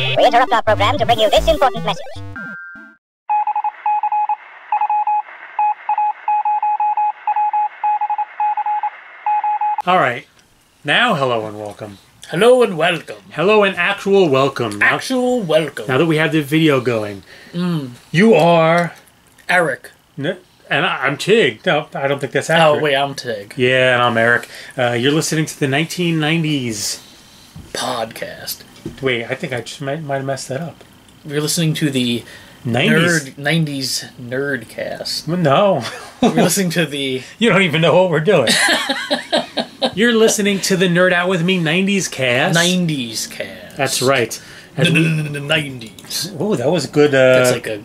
We interrupt our program to bring you this important message. All right. Now, hello and welcome. Hello and welcome. Hello and actual welcome. Actual welcome. Now that we have the video going, you are... Eric. And I'm Tig. No, I don't think that's accurate. Oh, wait, I'm Tig. Yeah, and I'm Eric. You're listening to the 1990s... podcast. Wait, I think I just might have messed that up. You're listening to the 90s 90s Nerdcast. No. We're listening to the... You don't even know what we're doing. You're listening to the Nerd Out With Me 90s cast. 90s cast. That's right. The 90s. Oh, that was good. That's like a...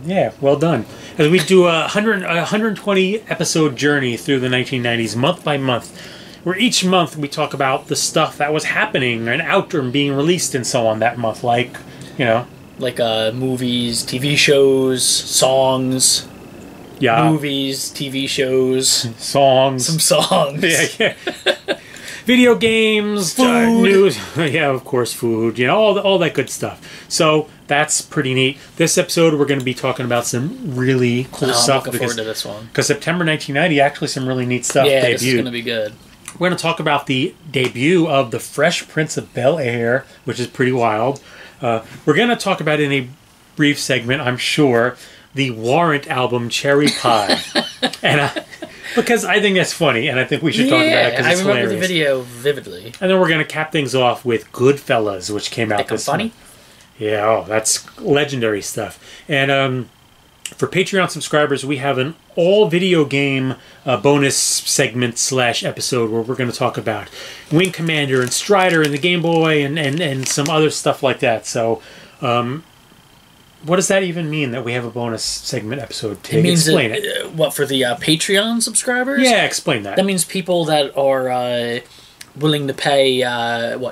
Yeah, well done. As we do a 120 episode journey through the 1990s, month by month, where each month we talk about the stuff that was happening and out and being released and so on that month, like, you know. Like movies, TV shows, songs. Yeah. Movies, TV shows. Songs. Some songs. Yeah. Video games. Food. News. Yeah, of course, food. You know, all that good stuff. So that's pretty neat. This episode, we're going to be talking about some really cool stuff. I'm looking forward to this one. Because September 1990, actually some really neat stuff debuted. This is going to be good. We're going to talk about the debut of The Fresh Prince of Bel-Air, which is pretty wild. We're going to talk about in a brief segment, I'm sure, the Warrant album Cherry Pie. And because I think that's funny, and I think we should talk about it because it's hilarious. I remember the video vividly. And then we're going to cap things off with Goodfellas, which came out this funny? month. Yeah, that's legendary stuff. And for Patreon subscribers, we have an all-video game bonus segment / episode where we're going to talk about Wing Commander and Strider and the Game Boy and some other stuff like that. So, what does that even mean that we have a bonus segment episode? Tig? It means explain it. What, for the Patreon subscribers? Yeah, explain that. That means people that are willing to pay,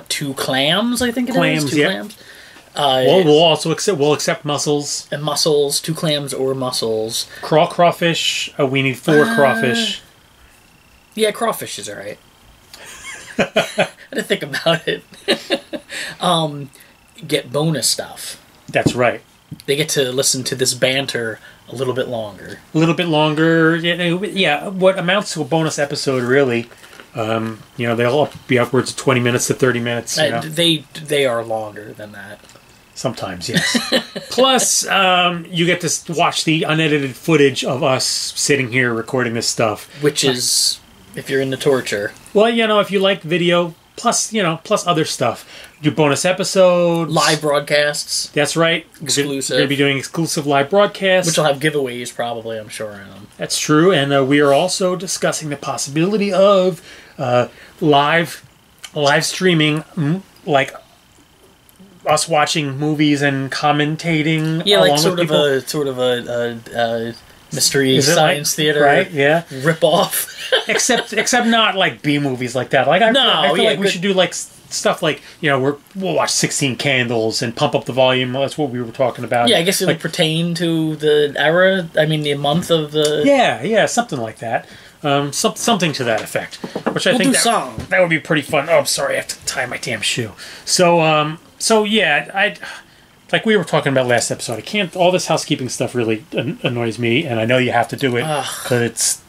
2 clams, I think it is? 2 clams? We'll accept mussels. And mussels, 2 clams or mussels. Crawfish. We need 4 crawfish. Yeah, crawfish is alright. I didn't think about it. Get bonus stuff. That's right. They get to listen to this banter a little bit longer. A little bit longer. Yeah, what amounts to a bonus episode, really. They'll be upwards of 20 minutes to 30 minutes. They are longer than that. Sometimes, yes. Plus, you get to watch the unedited footage of us sitting here recording this stuff. Which is, if you're into torture. Well, if you like video, plus other stuff. Do bonus episodes. Live broadcasts. That's right. Exclusive. We're going to be doing exclusive live broadcasts. Which will have giveaways, probably, I'm sure, in them. That's true. And we are also discussing the possibility of live streaming, like us watching movies and commentating. Yeah, like sort of a mystery science theater, right? Yeah, rip off. except not like B movies like that. Like I feel like we should do like stuff like we'll watch 16 Candles and pump up the volume. That's what we were talking about. Yeah, I guess it would pertain to the era. I mean, the month of the. Yeah, something like that. Something to that effect. Which I think that would be pretty fun. Oh, I'm sorry, I have to tie my damn shoe. So yeah, like we were talking about last episode, all this housekeeping stuff really annoys me, and I know you have to do it because it's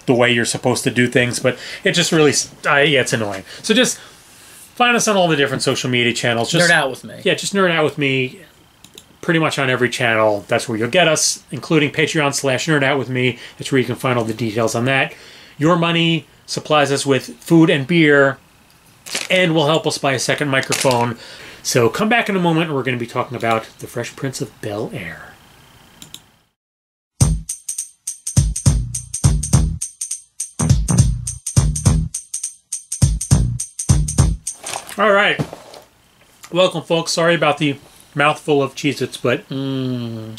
the way you're supposed to do things, but it just really, it's annoying. So just find us on all the different social media channels. Just nerd out with me. Yeah, just nerd out with me. Pretty much on every channel. That's where you'll get us, including Patreon / nerd out with me. That's where you can find all the details on that. Your money supplies us with food and beer, and will help us buy a second microphone. So come back in a moment, and we're going to be talking about The Fresh Prince of Bel-Air. All right. Welcome, folks. Sorry about the mouthful of Cheez-Its, but... You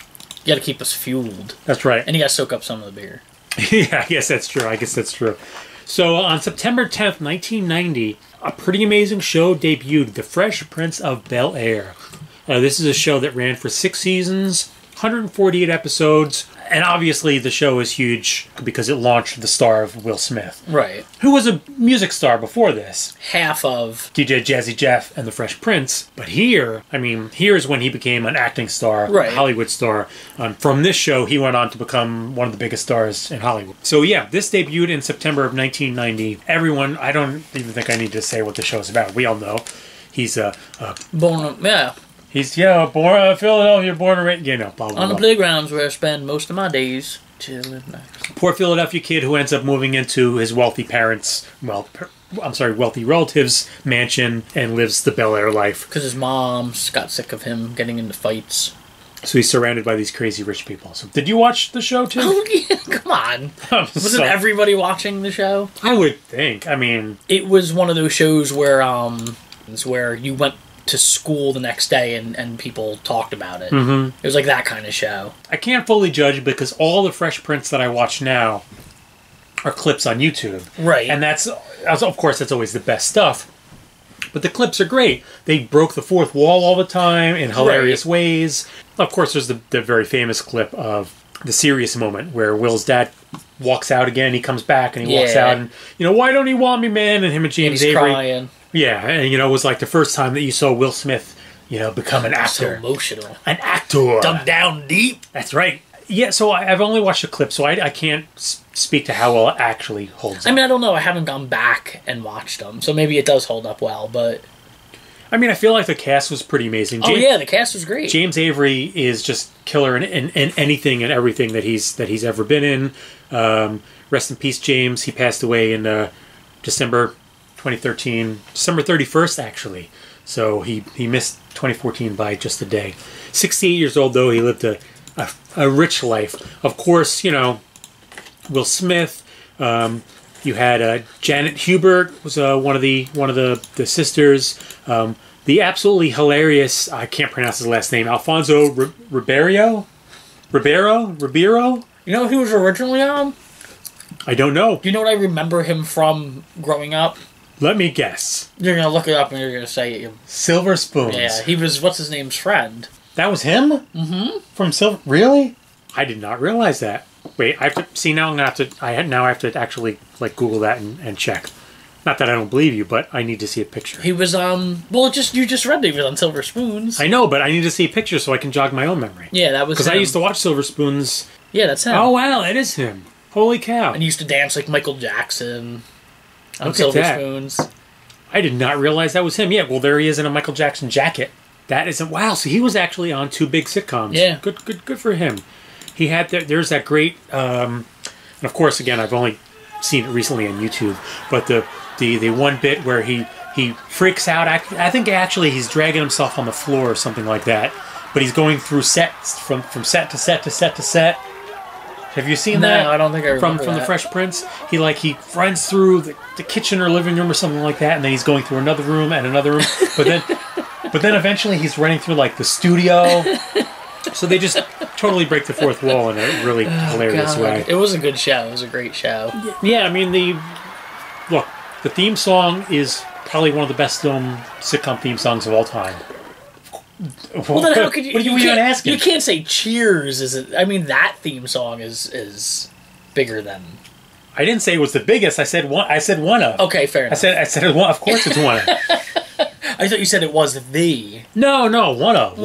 got to keep us fueled. That's right. And you got to soak up some of the beer. Yeah, I guess that's true. So on September 10th, 1990... a pretty amazing show debuted, The Fresh Prince of Bel-Air. This is a show that ran for 6 seasons, 148 episodes. And obviously the show is huge because it launched the star of Will Smith. Right. Who was a music star before this. Half of DJ Jazzy Jeff and the Fresh Prince. But here, I mean, here's when he became an acting star, right. A Hollywood star. From this show, he went on to become one of the biggest stars in Hollywood. So yeah, this debuted in September of 1990. Everyone, I don't even think I need to say what the show's about. We all know. He's born, yeah. He's, born Philadelphia, born and raised, blah, blah, blah. On the playgrounds where I spend most of my days. Chilling nice. Poor Philadelphia kid who ends up moving into his wealthy parents, wealthy relatives' mansion and lives the Bel-Air life. Because his mom's got sick of him getting into fights. So he's surrounded by these crazy rich people. So did you watch the show too? Oh, yeah, come on. Wasn't everybody watching the show? I would think. I mean... It was one of those shows where you went to school the next day and people talked about it. Mm-hmm. It was like that kind of show. I can't fully judge because all the Fresh Prince that I watch now are clips on YouTube. Right. And that's, of course, that's always the best stuff. But the clips are great. They broke the fourth wall all the time in hilarious ways. Of course, there's the very famous clip of the serious moment where Will's dad walks out again. He comes back and he walks out and, why don't he want me, man? And him and James Avery. Crying. Yeah, and it was like the first time that you saw Will Smith, become an actor. So emotional. An actor. Dug down deep. That's right. Yeah, so I've only watched a clip, so I can't speak to how well it actually holds up. I mean, I don't know. I haven't gone back and watched them, so maybe it does hold up well, but... I mean, I feel like the cast was pretty amazing. The cast was great. James Avery is just killer in anything and everything that he's ever been in. Rest in peace, James. He passed away in December 2013. December 31st, actually. So he missed 2014 by just a day. 68 years old, though. He lived a rich life. Of course, Will Smith. You had Janet Hubert was one of the sisters. The absolutely hilarious, I can't pronounce his last name, Alfonso Ribeiro. You know who he was originally on? I don't know. Do you know what I remember him from growing up? Let me guess. You're gonna look it up and you're gonna say it. Silver Spoons. Yeah, he was what's his name's friend. That was him? Mm-hmm. From Silver? Really? I did not realize that. Wait, I have to see now. I have to actually Google that and check. Not that I don't believe you, but I need to see a picture. He was you just read that he was on Silver Spoons. I know, but I need to see a picture so I can jog my own memory. Yeah, that was because I used to watch Silver Spoons. Yeah, that's him. Oh wow, that is him. Holy cow! And he used to dance like Michael Jackson on Silver Spoons. I did not realize that was him. Yeah, well, there he is in a Michael Jackson jacket. That isn't wow. So he was actually on two big sitcoms. Yeah, good for him. He had there's that great, and of course, again, I've only seen it recently on YouTube, but the one bit where he freaks out. I think actually he's dragging himself on the floor or something like that. But he's going through sets from set to set to set to set. Have you seen that? No, I don't think I remember from the Fresh Prince. He runs through the kitchen or living room or something like that, and then he's going through another room and another room. But then eventually he's running through the studio. So they just totally break the fourth wall in a really hilarious way. It was a good show. It was a great show. Yeah, I mean the theme song is probably one of the best sitcom theme songs of all time. Well, then how could you? What are you even asking? You can't say Cheers. Is it? I mean, that theme song is bigger than. I didn't say it was the biggest. I said one. I said one of. Okay, fair enough. I said it one. Of course, it's one of. I thought you said it was the. No, one of.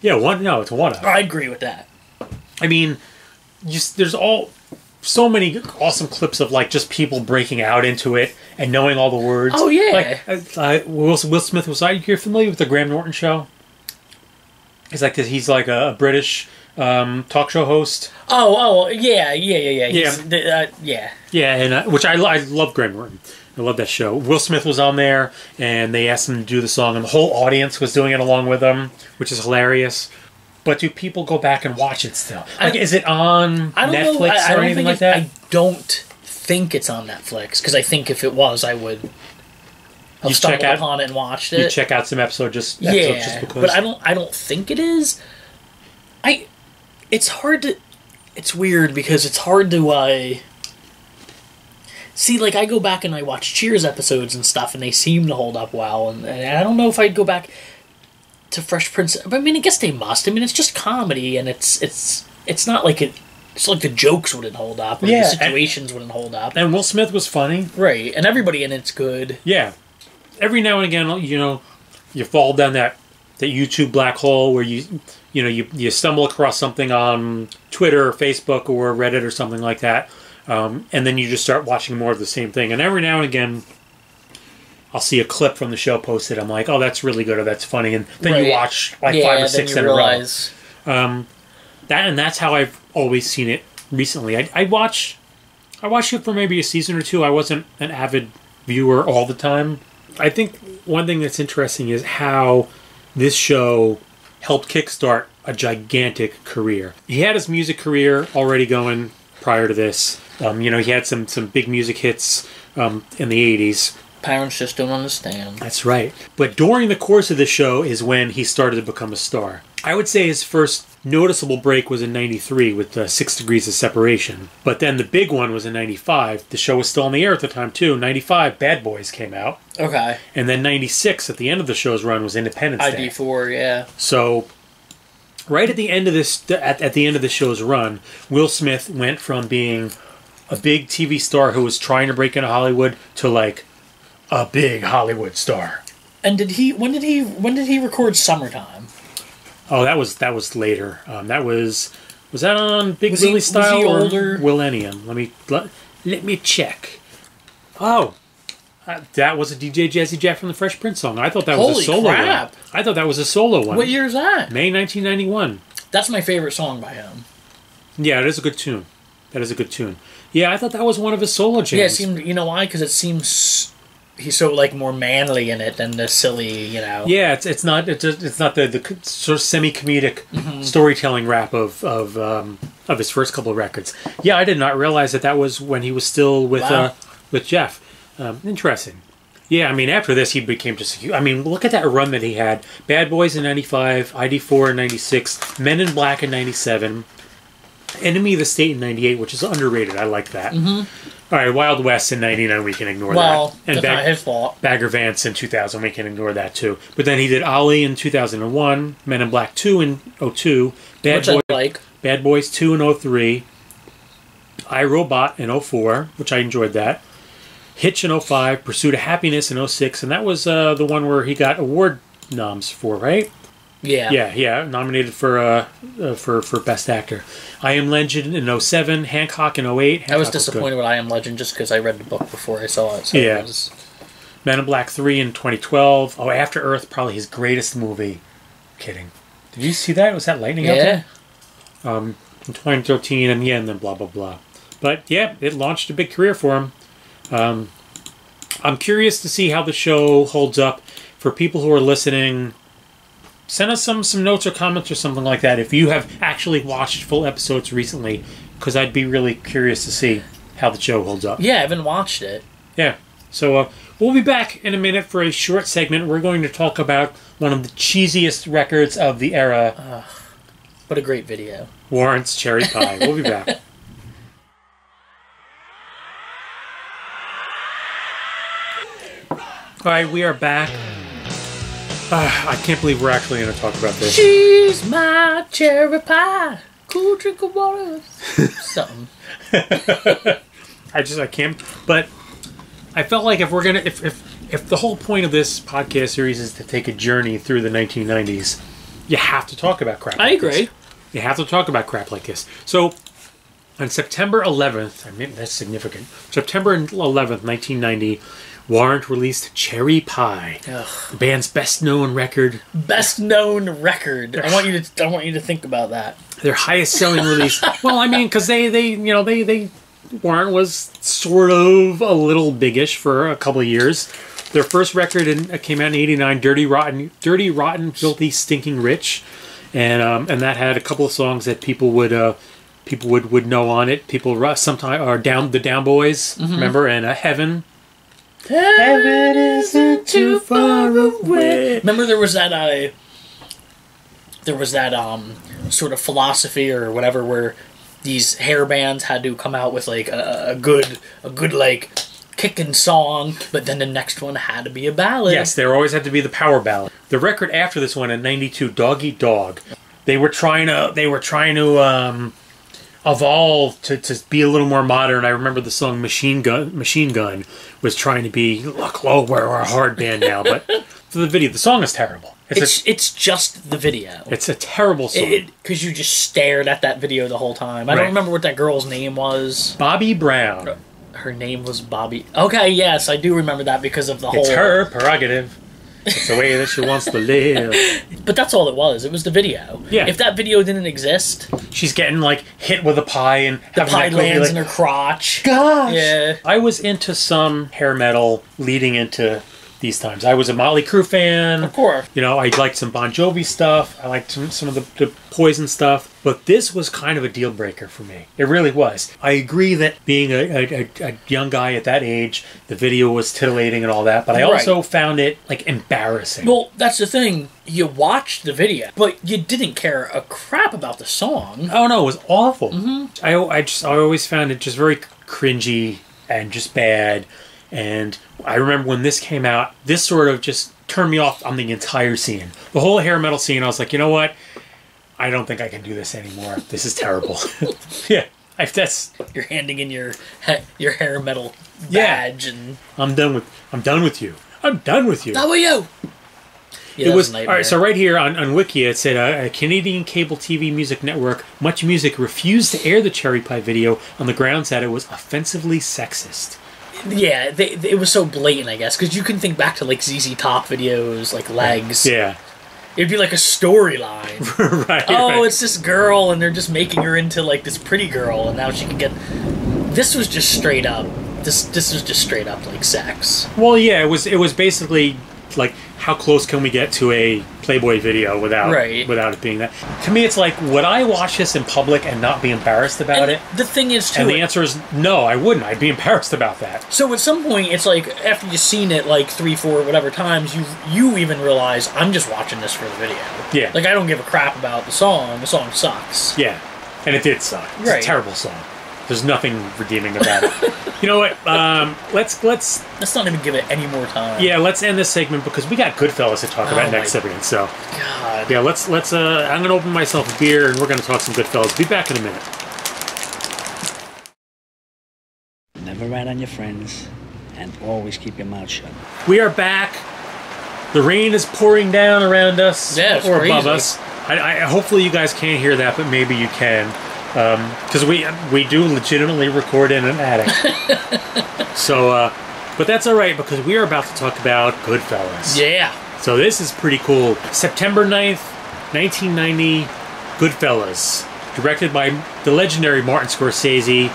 Yeah, one. No, it's one of. I agree with that. I mean, there's so many awesome clips of just people breaking out into it and knowing all the words. Oh yeah. Will Smith was. You're familiar with the Graham Norton show? He's he's like a British talk show host. Oh, yeah. Yeah, and which I love Graham Norton. I love that show. Will Smith was on there, and they asked him to do the song, and the whole audience was doing it along with him, which is hilarious. But do people go back and watch it still? Is it on Netflix or anything like that? I don't think it's on Netflix, because I think if it was, I would have stumbled upon it and watched it. You check out some episodes just because. But I don't think it is. It's hard to. It's weird because it's hard to. See, I go back and I watch Cheers episodes and stuff, and they seem to hold up well, and I don't know if I'd go back to Fresh Prince. But I mean, I guess they must. I mean, it's just comedy, and it's not like It's like the jokes wouldn't hold up, or the situations wouldn't hold up. And Will Smith was funny. Right, and everybody in it's good. Yeah. Every now and again, you fall down that YouTube black hole where you stumble across something on Twitter or Facebook or Reddit or something like that, and then you just start watching more of the same thing. And every now and again, I'll see a clip from the show posted. I'm like, oh, that's really good, or that's funny, and then you watch like 5 or 6 in a row. That's how I've always seen it recently. I watched it for maybe a season or two. I wasn't an avid viewer all the time. I think one thing that's interesting is how this show helped kickstart a gigantic career. He had his music career already going prior to this. He had some big music hits in the 80s. Parents just don't understand. That's right. But during the course of the show is when he started to become a star. I would say his first noticeable break was in 93 with 6 Degrees of Separation. But then the big one was in 95. The show was still on the air at the time, too. 95, Bad Boys came out. Okay. And then 96, at the end of the show's run, was Independence Day. ID4, yeah. So, right at the end of this, at the end of the show's run, Will Smith went from being a big TV star who was trying to break into Hollywood to, like, a big Hollywood star. And when did he record Summertime? Oh, that was later. Was that on Big Willie Style or older? Millennium? Let me check. Oh, that was a DJ Jazzy Jeff from the Fresh Prince song. I thought that was a solo one. I thought that was a solo one. What year is that? May 1991. That's my favorite song by him. Yeah, it is a good tune. That is a good tune. Yeah, I thought that was one of his solo jams. Yeah, it seemed. You know why? Because it seems. He's so like more manly in it than the silly, Yeah, it's not the sort of semi-comedic storytelling rap of his first couple of records. Yeah, I did not realize that was when he was still with Jeff. Interesting. Yeah, I mean, after this he became just. Look at that run that he had: Bad Boys in '95, ID4 in '96, Men in Black in '97, Enemy of the State in '98, which is underrated. I like that. All right, Wild West in '99, we can ignore that. And that's not his fault. Bagger Vance in 2000, we can ignore that too. But then he did Ollie in 2001, Men in Black 2 in 02, Bad Boys 2 in 03, iRobot in 04, which I enjoyed that, Hitch in 05, Pursuit of Happiness in 06, and that was the one where he got award noms for, right? Yeah, nominated for Best Actor. I Am Legend in 07, Hancock in 08. I was disappointed with I Am Legend just because I read the book before I saw it. So yeah. Men in Black 3 in 2012. Oh, After Earth, probably his greatest movie. Kidding. Did you see that? Was that lightning out there? In 2013, and then blah, blah, blah. But yeah, it launched a big career for him. I'm curious to see how the show holds up for people who are listening. Send us some notes or comments or something like that if you have actually watched full episodes recently, because I'd be really curious to see how the show holds up. Yeah, I haven't watched it. Yeah. So we'll be back in a minute for a short segment. We're going to talk about one of the cheesiest records of the era. What a great video. Warrant's Cherry Pie. We'll be back. All right, we are back. I can't believe we're actually going to talk about this. She's my cherry pie. Cool drink of water. Something. I can't. But I felt like if we're going to... If the whole point of this podcast series is to take a journey through the 1990s, you have to talk about crap like this. I agree. You have to talk about crap like this. So, on September 11th... that's significant. September 11th, 1990... Warrant released Cherry Pie, the band's best-known record. Best-known record. I want you to think about that. Their highest-selling release. Well, because Warrant was sort of a little biggish for a couple of years. Their first record came out in '89, Dirty Rotten, Filthy, Stinking Rich, and that had a couple of songs that people would know on it. People sometimes are the Down Boys, remember, and Heaven. Heaven isn't too far away. Remember there was that sort of philosophy or whatever where these hair bands had to come out with like a good like kicking song, but then the next one had to be a ballad. Yes, there always had to be the power ballad. The record after this one in '92, Dog Eat Dog, they were trying to evolved to be a little more modern. I remember the song Machine Gun was trying to be, look, we're a hard band now, but for the video, the song is terrible. It's just the video. It's a terrible song. Because you just stared at that video the whole time. I don't remember what that girl's name was. Bobby Brown. Her name was Bobby. Okay, yes, I do remember that because of the whole... It's her prerogative. It's the way that she wants to live. But that's all it was. It was the video. Yeah. If that video didn't exist... She's getting, like, hit with a pie and... The pie lands in her crotch. Gosh! Yeah. I was into some hair metal leading into these times. I was a Motley Crue fan. Of course. You know, I liked some Bon Jovi stuff. I liked some of the Poison stuff. But this was kind of a deal breaker for me. It really was. I agree that being a young guy at that age, the video was titillating and all that. But I also found it, like, embarrassing. Well, that's the thing. You watched the video, but you didn't care a crap about the song. Oh, no. It was awful. Mm-hmm. I always found it just very cringy and just bad. And I remember when this came out, this sort of just turned me off on the entire scene. The whole hair metal scene, I was like, you know what? I don't think I can do this anymore. This is terrible. Yeah. You're handing in your hair metal badge and... I'm done with you. I'm done with you. How are you? Yeah, it was all right. So right here on Wiki, it said a Canadian cable TV music network, Much Music, refused to air the Cherry Pie video on the grounds that it was offensively sexist. Yeah, it was so blatant, I guess, because you can think back to like ZZ Top videos, like Legs. Yeah, it'd be like a storyline. Right. It's this girl, and they're just making her into like this pretty girl, and now she can get. This was just straight up. This was just straight up like sex. Well, yeah, it was basically like, how close can we get to a Playboy video without it being that? To me, it's like, would I watch this in public and not be embarrassed about it? The thing is, too... And the answer is, no, I wouldn't. I'd be embarrassed about that. So at some point, it's like, after you've seen it like 3, 4, whatever times, you even realize, I'm just watching this for the video. Yeah. Like, I don't give a crap about the song. The song sucks. Yeah. And it did suck. It's a terrible song. There's nothing redeeming about it. You know what? Let's not even give it any more time. Yeah, let's end this segment because we got Goodfellas to talk about next segment. So, God. Yeah, let's. I'm gonna open myself a beer and we're gonna talk some Goodfellas. Be back in a minute. Never rat on your friends, and always keep your mouth shut. We are back. The rain is pouring down around us or above us. I hopefully you guys can't hear that, but maybe you can. Because we do legitimately record in an attic. So, but that's all right because we are about to talk about Goodfellas. Yeah. So this is pretty cool. September 9th, 1990, Goodfellas. Directed by the legendary Martin Scorsese.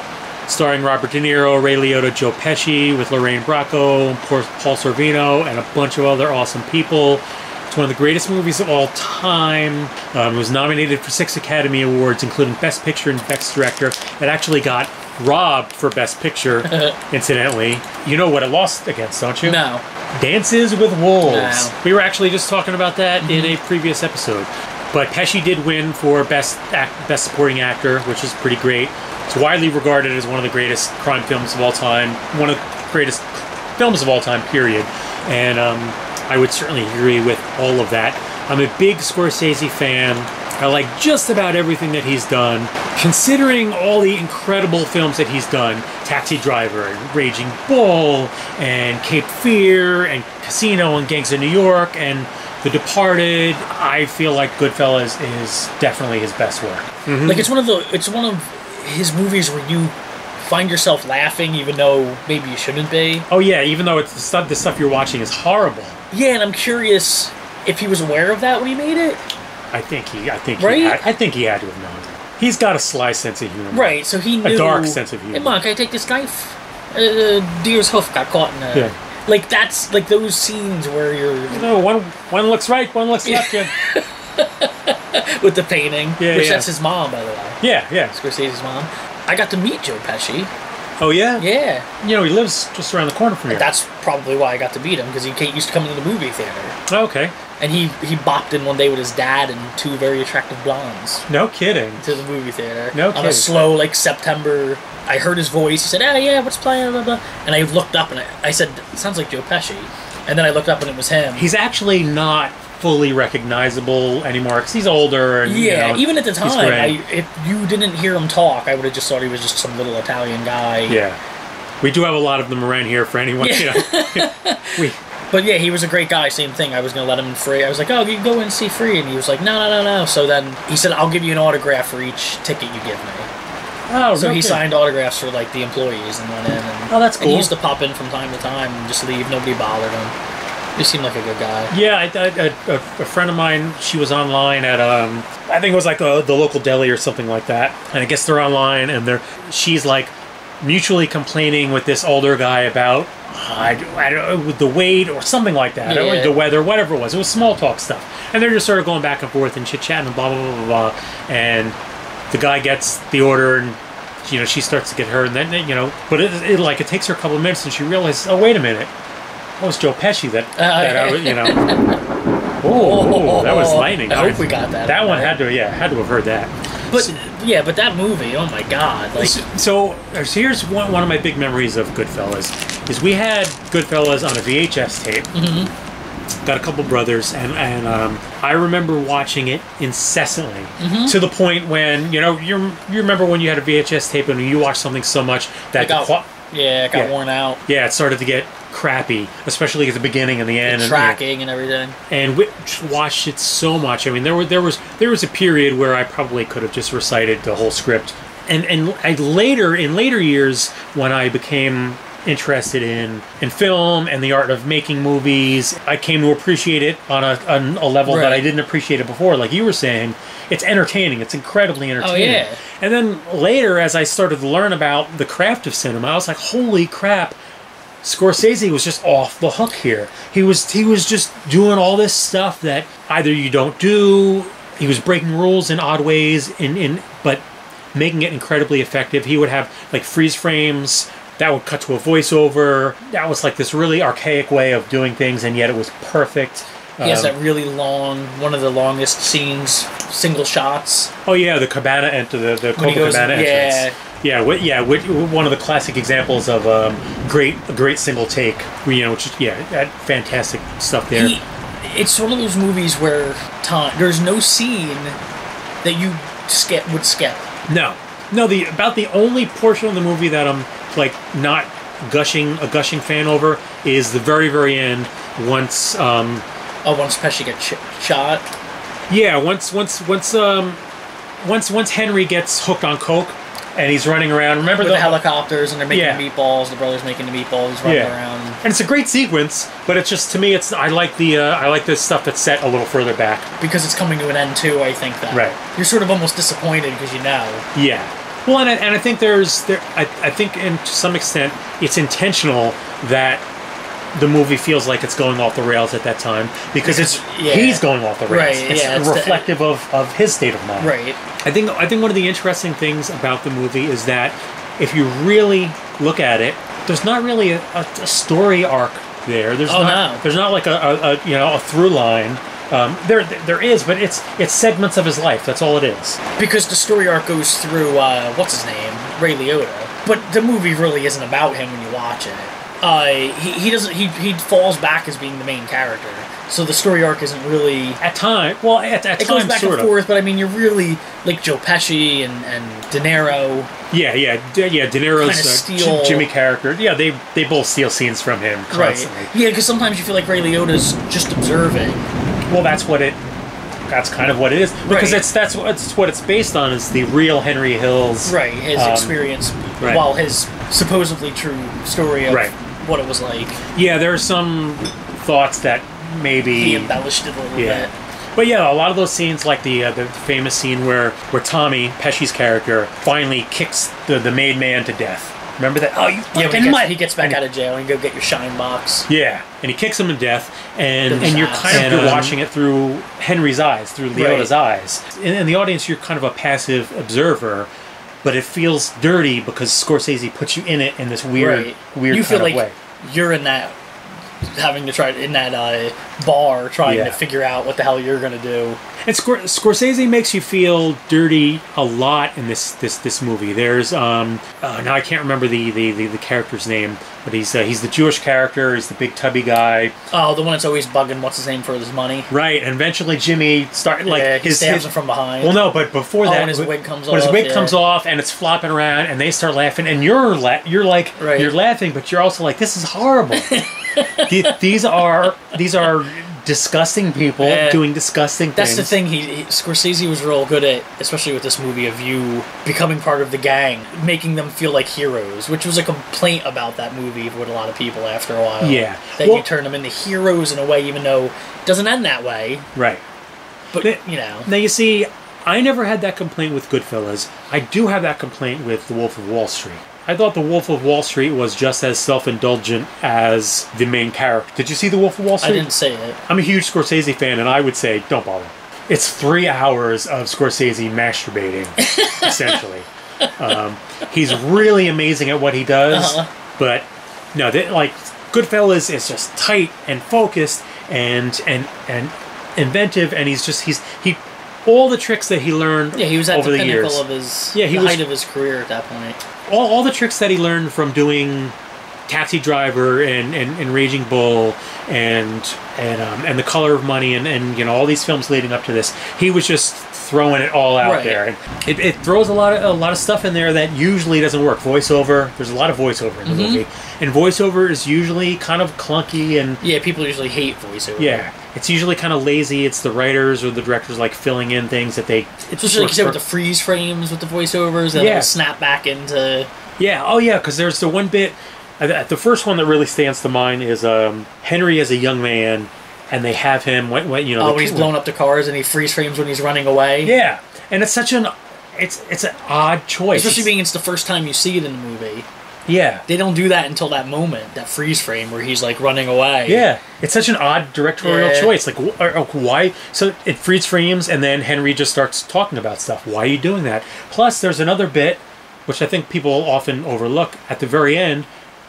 Starring Robert De Niro, Ray Liotta, Joe Pesci, with Lorraine Bracco, Paul Sorvino, and a bunch of other awesome people. It's one of the greatest movies of all time. It was nominated for 6 Academy Awards, including Best Picture and Best Director. It actually got robbed for Best Picture, incidentally. You know what it lost against, don't you? No. Dances with Wolves. No. We were actually just talking about that in a previous episode. But Pesci did win for Best Supporting Actor, which is pretty great. It's widely regarded as one of the greatest crime films of all time. One of the greatest films of all time, period. And I would certainly agree with all of that. I'm a big Scorsese fan. I like just about everything that he's done. Considering all the incredible films that he's done, Taxi Driver and Raging Bull and Cape Fear and Casino and Gangs of New York and The Departed, I feel like Goodfellas is definitely his best work. Mm-hmm. Like it's one of his movies where you find yourself laughing even though maybe you shouldn't be. Oh yeah, even though it's the stuff you're watching is horrible. Yeah, and I'm curious if he was aware of that when he made it. I think he had to have known. He's got a sly sense of humor. Right, so he knew. A dark sense of humor. Hey, Mom, can I take this knife? Deer's hoof got caught in a... Yeah. Like, that's, like, those scenes where you're... No, one looks right, one looks left, yeah. With the painting. Yeah, which that's his mom, by the way. Yeah, yeah. Scorsese's mom. I got to meet Joe Pesci. Oh, yeah? Yeah. You know, he lives just around the corner from here. That's probably why I got to meet him, because he used to come into the movie theater. Oh, okay. And he bopped in one day with his dad and 2 very attractive blondes. No kidding. To the movie theater. No kidding. On a slow, like, September... I heard his voice. He said, "Oh, yeah, what's playing?" Blah, blah. And I looked up and I said, "It sounds like Joe Pesci." And then I looked up and it was him. He's actually not fully recognizable anymore because he's older. And, yeah, even at the time, if you didn't hear him talk, I would have just thought he was just some little Italian guy. Yeah. We do have a lot of them around here for anyone, But yeah, he was a great guy, same thing. I was going to let him in free. I was like, oh, you can go in and see free. And he was like, no. So then he said, I'll give you an autograph for each ticket you give me. Oh, so he signed autographs for like the employees and went in. And, that's cool. And he used to pop in from time to time and just leave. Nobody bothered him. He seemed like a good guy. Yeah, a friend of mine, she was online at, I think it was like the local deli or something like that. And I guess they're online and she's like mutually complaining with this older guy about, I don't know, the weight or something like that. Or the weather, whatever it was. It was small talk stuff. And they're just sort of going back and forth and chit-chatting and blah, blah, blah, blah, blah. And the guy gets the order and, she starts to get her. And then, but it takes her a couple of minutes and she realizes, oh, wait a minute. That was Joe Pesci that I was, Oh, that was lightning. I hope we got that. That one had to have heard that. But that movie, oh my God! Like, so here's one of my big memories of Goodfellas is we had Goodfellas on a VHS tape. Mm-hmm. Got a couple brothers, and I remember watching it incessantly to the point when you remember when you had a VHS tape and you watched something so much that it got worn out. Yeah, it started to get crappy, especially at the beginning and the end, and tracking and everything. And we watched it so much. I mean, there was a period where I probably could have just recited the whole script. And in later years, when I became interested in film and the art of making movies, I came to appreciate it on a level that I didn't appreciate it before. Like you were saying, it's entertaining. It's incredibly entertaining. Oh, yeah. And then later, as I started to learn about the craft of cinema, I was like, holy crap, Scorsese was just off the hook here. He was just doing all this stuff that either you don't do. He was breaking rules in odd ways, but making it incredibly effective. He would have like freeze frames that would cut to a voiceover. That was like this really archaic way of doing things, and yet it was perfect. He has that really long, one of the longest scenes, single shots. Oh yeah, the Cabana the Cabana entrance. Yeah, one of the classic examples of a great single take. Which is that fantastic stuff there. It's one of those movies where there's no scene that you would skip. No. About the only portion of the movie that I'm like not a gushing fan over is the very, very end. Once Pesci gets shot. Yeah, once Henry gets hooked on coke and he's running around. Remember the helicopters and they're making meatballs. The brother's making the meatballs. He's running around. And it's a great sequence, but it's just, to me, I like the stuff that's set a little further back because it's coming to an end too. I think that you're sort of almost disappointed because you know. Yeah. Well, and I think I think to some extent it's intentional that the movie feels like it's going off the rails at that time because he's going off the rails. Right, it's reflective of his state of mind. Right. I think one of the interesting things about the movie is that if you really look at it, there's not really a story arc there. There's not like a through line. There is, but it's segments of his life. That's all it is. Because the story arc goes through what's his name, Ray Liotta. But the movie really isn't about him when you watch it. He falls back as being the main character. So the story arc isn't really at time. Well, at it times, goes back and forth, but I mean, you're really like Joe Pesci and De Niro. Yeah. De Niro's Jimmy character. Yeah, they both steal scenes from him constantly. Right. Yeah, because sometimes you feel like Ray Liotta's just observing. Well, that's kind of what it is because that's what it's based on is the real Henry Hill's his experience while his supposedly true story of what it was like. Yeah, there are some thoughts that maybe he embellished it a little bit. But yeah, a lot of those scenes, like the famous scene where Tommy, Pesci's character, finally kicks the made man to death. Remember that? Oh, you fucking he gets back out of jail and go get your shine box. Yeah, and he kicks him to death, and you're kind of watching it through Henry's eyes, through Liotta's eyes. In the audience, you're kind of a passive observer, but it feels dirty because Scorsese puts you in it in this weird you feel kind like of way. You're in that, having to try in that bar trying to figure out what the hell you're going to do. And Scorsese makes you feel dirty a lot in this movie. There's now I can't remember the character's name, but he's the Jewish character. He's the big tubby guy. Oh, the one that's always bugging what's his name for his money. Right, and eventually Jimmy he stabs him from behind. Well, no, but before that, when his wig comes off. When his wig comes off and it's flopping around, and they start laughing, and you're laughing, but you're also like, this is horrible. These are disgusting people doing disgusting things. That's the thing. Scorsese was real good at, especially with this movie, of you becoming part of the gang, making them feel like heroes, which was a complaint about that movie with a lot of people after a while. Yeah, you turn them into heroes in a way, even though it doesn't end that way. Right. But now you see, I never had that complaint with Goodfellas. I do have that complaint with The Wolf of Wall Street. I thought The Wolf of Wall Street was just as self-indulgent as the main character. Did you see The Wolf of Wall Street? I didn't say it. I'm a huge Scorsese fan, and I would say, don't bother. It's 3 hours of Scorsese masturbating, essentially. He's really amazing at what he does, but no, Goodfellas is just tight and focused and inventive, and he all the tricks that he learned he was at over the the pinnacle years. Of his height of his career at that point. All the tricks that he learned from doing Taxi Driver and Raging Bull and The Color of Money and all these films leading up to this, he was just throwing it all out there. And it throws a lot of stuff in there that usually doesn't work. Voiceover, there's a lot of voiceover in the movie, and voiceover is usually kind of clunky and people usually hate voiceover. Yeah. It's usually kind of lazy. It's the writers or the directors filling in things that they... Especially like you said with the freeze frames with the voiceovers and they'll snap back into... Yeah, oh yeah, because there's the one bit... The first one that really stands to mind is Henry as a young man, and they have him... when he's blowing up the cars and he freeze frames when he's running away. Yeah, and it's such an... It's an odd choice. Especially being it's the first time you see it in the movie. Yeah. They don't do that until that moment, that freeze frame where he's running away. Yeah. It's such an odd directorial choice. Why? So it freeze frames and then Henry just starts talking about stuff. Why are you doing that? Plus, there's another bit, which I think people often overlook, at the very end,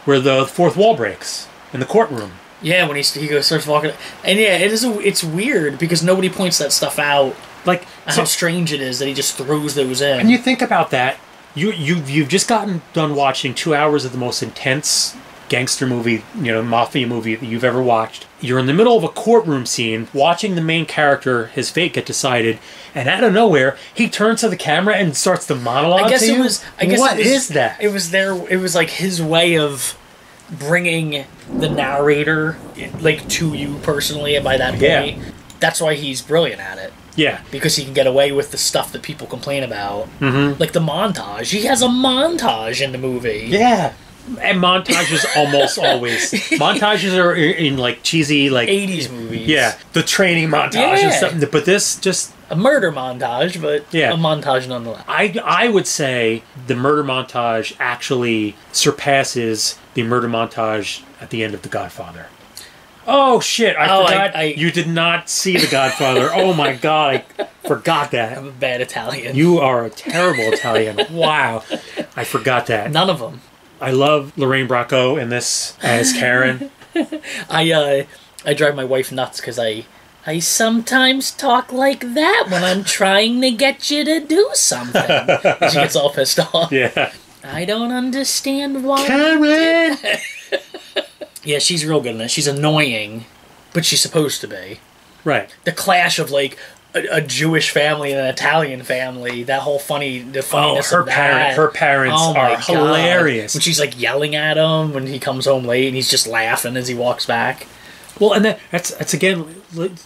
where the fourth wall breaks in the courtroom. Yeah, when he starts walking. And it's weird because nobody points that stuff out. How strange it is that he just throws those in. And you think about that. You've just gotten done watching 2 hours of the most intense gangster movie, mafia movie that you've ever watched. You're in the middle of a courtroom scene, watching the main character, his fate get decided, and out of nowhere, he turns to the camera and starts to monologue to you. What is that? It was like his way of bringing the narrator to you personally, and by that point, that's why he's brilliant at it. Yeah. Because he can get away with the stuff that people complain about. Mm-hmm. Like the montage. He has a montage in the movie. Yeah. And montages almost always. Montages are in cheesy 80s movies. Yeah. The training montage and stuff. But this just... A murder montage, but a montage nonetheless. I would say the murder montage actually surpasses the murder montage at the end of The Godfather. Oh, shit. I forgot. You did not see The Godfather. Oh, my God. I forgot that. I'm a bad Italian. You are a terrible Italian. Wow. I forgot that. None of them. I love Lorraine Bracco in this as Karen. I drive my wife nuts because I sometimes talk like that when I'm trying to get you to do something. She gets all pissed off. Yeah. I don't understand why. Karen! Yeah, she's real good in it. She's annoying, but she's supposed to be. Right. The clash of a Jewish family and an Italian family. That whole funniness. Her parents are hilarious. When she's yelling at him when he comes home late, and he's just laughing as he walks back. Well, and that's again,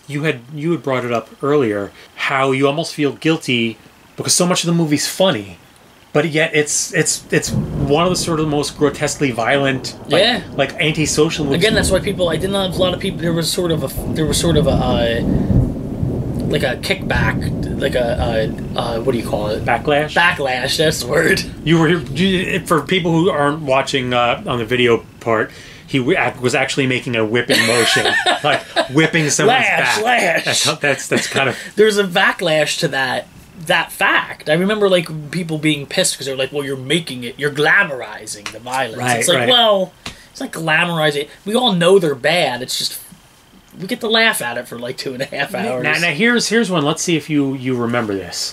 you had brought it up earlier, how you almost feel guilty because so much of the movie's funny. But yet it's one of the sort of most grotesquely violent, antisocial movies. Again, that's why I didn't have a lot of people. There was sort of a kickback, what do you call it? Backlash. Backlash. That's the word. For people who aren't watching on the video part, he was actually making a whipping motion, whipping someone's back. Lash. That's kind of. There's a backlash to that fact. I remember people being pissed because they're well, you're glamorizing the violence. Right, it's well, it's glamorizing. We all know they're bad. It's just we get to laugh at it for like 2.5 hours. Now here's one. Let's see if you remember this.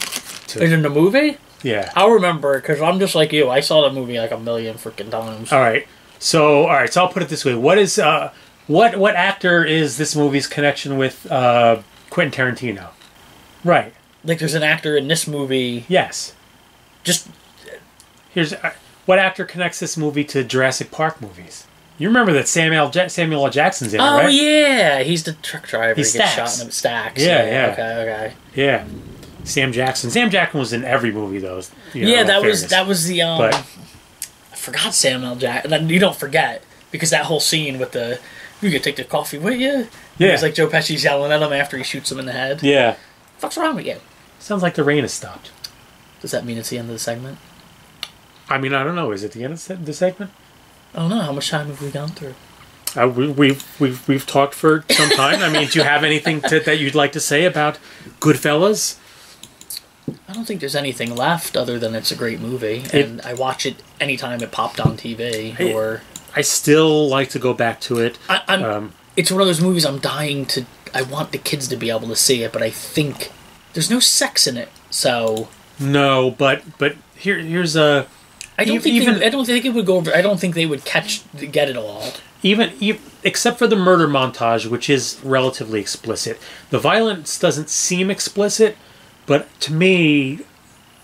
In the movie? Yeah. I'll remember, because I'm just like you. I saw the movie like a million freaking times. All right. So I'll put it this way. What is what actor is this movie's connection with Quentin Tarantino? Right. Like there's an actor in this movie. Yes. Just here's what actor connects this movie to Jurassic Park movies? You remember that Samuel L. Jackson's in it, right? Oh yeah, he's the truck driver. He gets shot in the stacks. Yeah. Okay. Yeah. Sam Jackson. Sam Jackson was in every movie, though. That was the But, I forgot Samuel Jackson. You don't forget because that whole scene with the "you could take the coffee with you." Yeah. It's like Joe Pesci's yelling at him after he shoots him in the head. Yeah. What's wrong with you? Sounds like the rain has stopped. Does that mean it's the end of the segment? I mean, I don't know. Is it the end of the segment? I don't know. How much time have we gone through? We've talked for some time. I mean, do you have anything that you'd like to say about Goodfellas? I don't think there's anything left other than it's a great movie, and I watch it anytime it popped on TV. I still like to go back to it. It's one of those movies I'm dying to. I want the kids to be able to see it, but I think there's no sex in it, so no. But here's a. I don't think it would go over. I don't think they would get it all. Even except for the murder montage, which is relatively explicit, the violence doesn't seem explicit. But to me,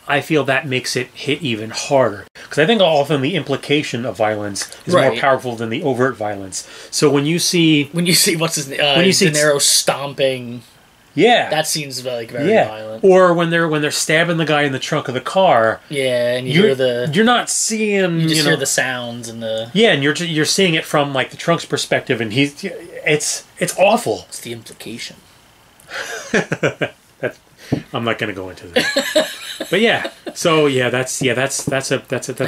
I feel that makes it hit even harder. Because I think often the implication of violence is more powerful than the overt violence. So when you see what's his name, De Niro stomping, that scene's like very violent. Or when they're stabbing the guy in the trunk of the car, and you're not seeing you just hear the sounds and the and you're seeing it from like the trunk's perspective, and it's awful. It's the implication. I'm not going to go into that, but that's I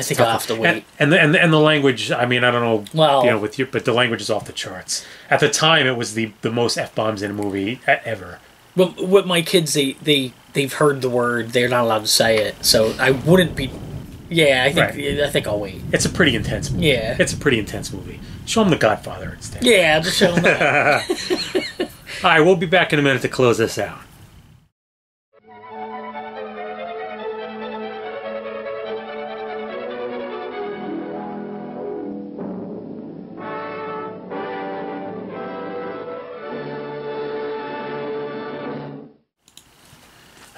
think I'll have to wait. And the language. I mean, I don't know. Well, with you, but the language is off the charts. At the time, it was the most F-bombs in a movie ever. Well, with my kids, they've heard the word. They're not allowed to say it, so I wouldn't be. Yeah, I think I'll wait. It's a pretty intense movie. Yeah, it's a pretty intense movie. Show them The Godfather instead. Yeah, just show them that. All right, we'll be back in a minute to close this out.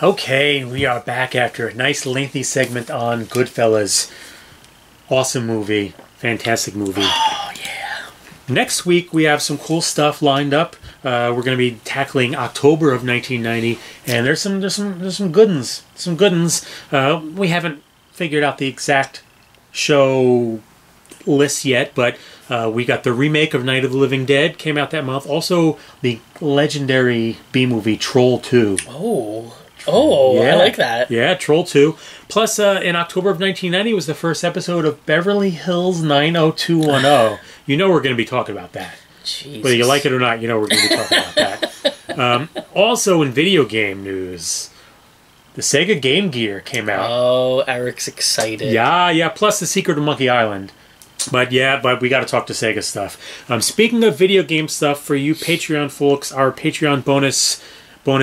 Okay, we are back after a nice lengthy segment on Goodfellas. Awesome movie. Fantastic movie. Oh, yeah. Next week, we have some cool stuff lined up. We're going to be tackling October of 1990, and there's some good ones. Some good ones. We haven't figured out the exact show list yet, but we got the remake of Night of the Living Dead, came out that month. Also, the legendary B-movie Troll 2. Oh, yeah. I like that. Yeah, Troll 2. Plus, in October of 1990 was the first episode of Beverly Hills 90210. You know we're going to be talking about that. Jesus. Whether you like it or not, you know we're going to be talking about that. Also, in video game news, the Sega Game Gear came out. Oh, Eric's excited. Yeah. Plus, The Secret of Monkey Island. But we got to talk to Sega stuff. Speaking of video game stuff, for you Patreon folks, our Patreon bonus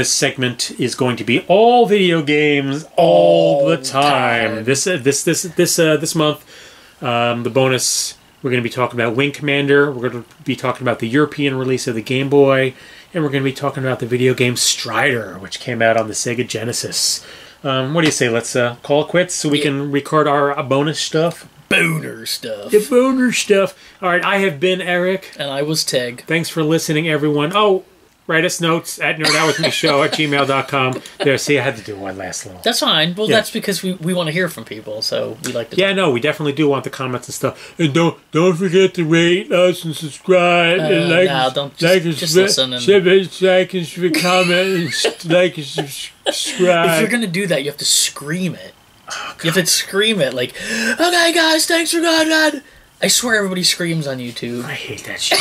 segment is going to be all video games all the time. This month, the bonus, we're going to be talking about Wing Commander. We're going to be talking about the European release of the Game Boy, and we're going to be talking about the video game Strider, which came out on the Sega Genesis. What do you say? Let's call it quits so we can record our bonus stuff. Boner stuff. The boner stuff. All right, I have been Eric. And I was Tig. Thanks for listening, everyone. Oh, write us notes at nerdoutwithmeshow@gmail.com. There, see, I had to do one last little. That's fine. Well, that's because we want to hear from people, so we like to. Yeah, no, we definitely do want the comments and stuff. And don't forget to rate us and subscribe and just listen and comment and like and subscribe. If you're gonna do that, you have to scream it. Oh, you have to scream it like, "Okay, guys, thanks for God." I swear, everybody screams on YouTube. I hate that shit.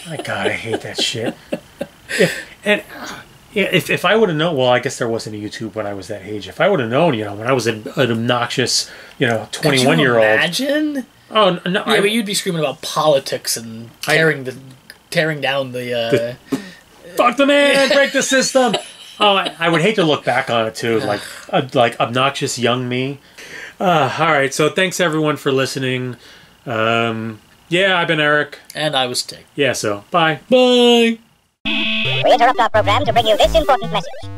My God, I hate that shit. If I would have known, well, I guess there wasn't a YouTube when I was that age. If I would have known, when I was an obnoxious, 21-year-old. Imagine? Oh no! Yeah, but you'd be screaming about politics and tearing the tearing down the fuck the man, break the system. Oh, I would hate to look back on it too, like obnoxious young me. All right, so thanks everyone for listening. Yeah, I've been Eric. And I was Tig. Yeah, so bye. Bye. We interrupt our program to bring you this important message.